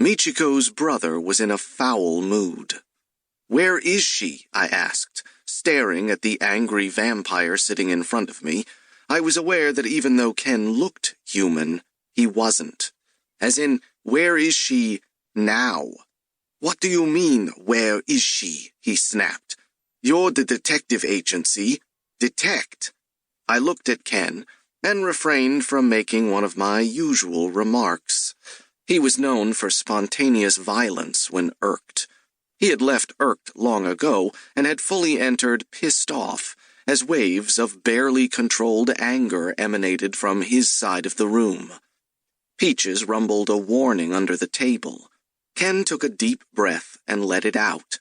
Michiko's brother was in a foul mood. "Where is she?" I asked, staring at the angry vampire sitting in front of me. I was aware that even though Ken looked human, he wasn't. As in, where is she now? "What do you mean, where is she?" he snapped. "You're the detective agency. Detect." I looked at Ken and refrained from making one of my usual remarks. He was known for spontaneous violence when irked. He had left irked long ago and had fully entered pissed off, as waves of barely controlled anger emanated from his side of the room. Peaches rumbled a warning under the table. Ken took a deep breath and let it out.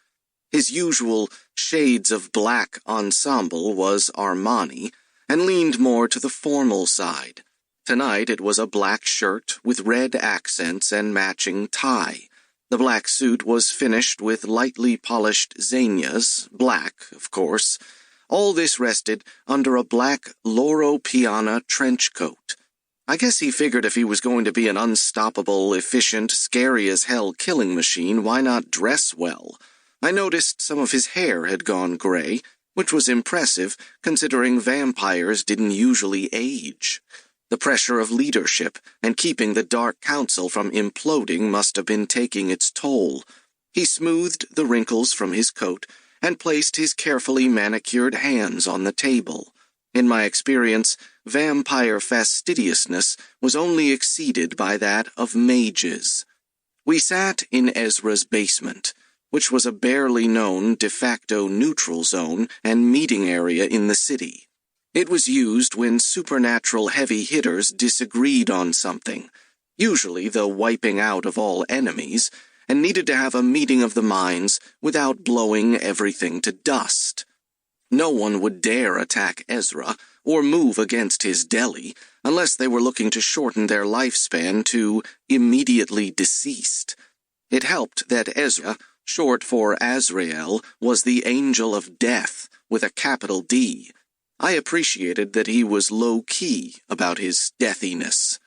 His usual shades of black ensemble was Armani, and leaned more to the formal side. Tonight it was a black shirt with red accents and matching tie. The black suit was finished with lightly polished zinnias, black, of course. All this rested under a black Loro Piana trench coat. I guess he figured if he was going to be an unstoppable, efficient, scary-as-hell killing machine, why not dress well? I noticed some of his hair had gone gray, which was impressive considering vampires didn't usually age. The pressure of leadership and keeping the Dark Council from imploding must have been taking its toll. He smoothed the wrinkles from his coat and placed his carefully manicured hands on the table. In my experience, vampire fastidiousness was only exceeded by that of mages. We sat in Ezra's basement, which was a barely known de facto neutral zone and meeting area in the city. It was used when supernatural heavy hitters disagreed on something, usually the wiping out of all enemies, and needed to have a meeting of the minds without blowing everything to dust. No one would dare attack Ezra or move against his deli unless they were looking to shorten their lifespan to immediately deceased. It helped that Ezra, short for Azrael, was the angel of death with a capital D. I appreciated that he was low-key about his deathiness.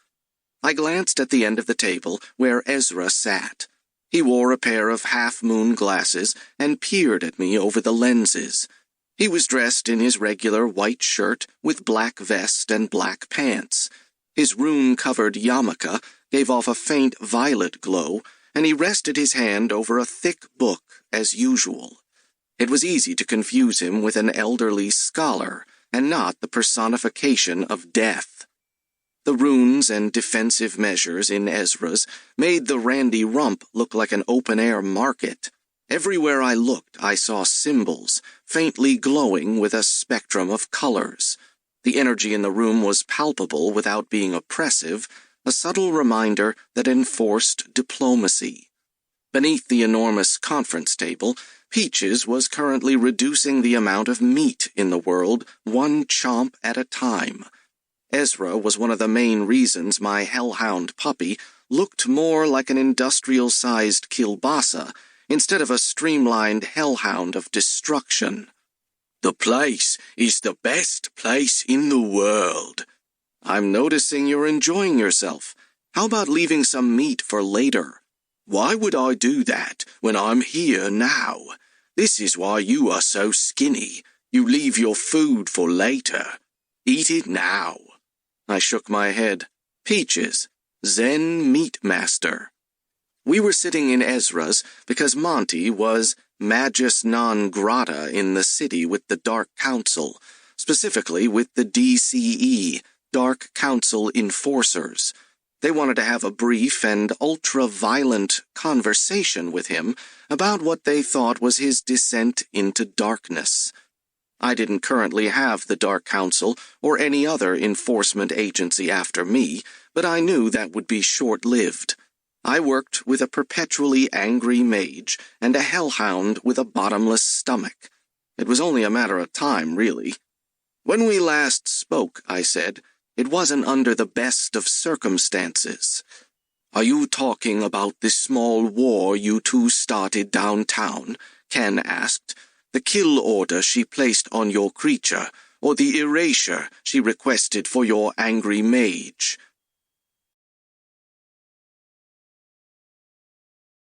I glanced at the end of the table where Ezra sat. He wore a pair of half-moon glasses and peered at me over the lenses. He was dressed in his regular white shirt with black vest and black pants. His rune-covered yarmulke gave off a faint violet glow, and he rested his hand over a thick book as usual. It was easy to confuse him with an elderly scholar, and not the personification of death. The runes and defensive measures in Ezra's made the Randy Rump look like an open-air market. Everywhere I looked, I saw symbols, faintly glowing with a spectrum of colors. The energy in the room was palpable without being oppressive, a subtle reminder that enforced diplomacy. Beneath the enormous conference table, Peaches was currently reducing the amount of meat in the world, one chomp at a time. Ezra was one of the main reasons my hellhound puppy looked more like an industrial-sized kielbasa instead of a streamlined hellhound of destruction. "The place is the best place in the world." "I'm noticing you're enjoying yourself. How about leaving some meat for later?" "Why would I do that when I'm here now? This is why you are so skinny. You leave your food for later. Eat it now." I shook my head. Peaches, Zen Meat Master. We were sitting in Ezra's because Monty was magus non grata in the city with the Dark Council, specifically with the DCE, Dark Council Enforcers. They wanted to have a brief and ultra-violent conversation with him about what they thought was his descent into darkness. I didn't currently have the Dark Council or any other enforcement agency after me, but I knew that would be short-lived. I worked with a perpetually angry mage and a hellhound with a bottomless stomach. It was only a matter of time, really. "When we last spoke," I said, "it wasn't under the best of circumstances." "Are you talking about this small war you two started downtown?" Ken asked. "The kill order she placed on your creature, or the erasure she requested for your angry mage?"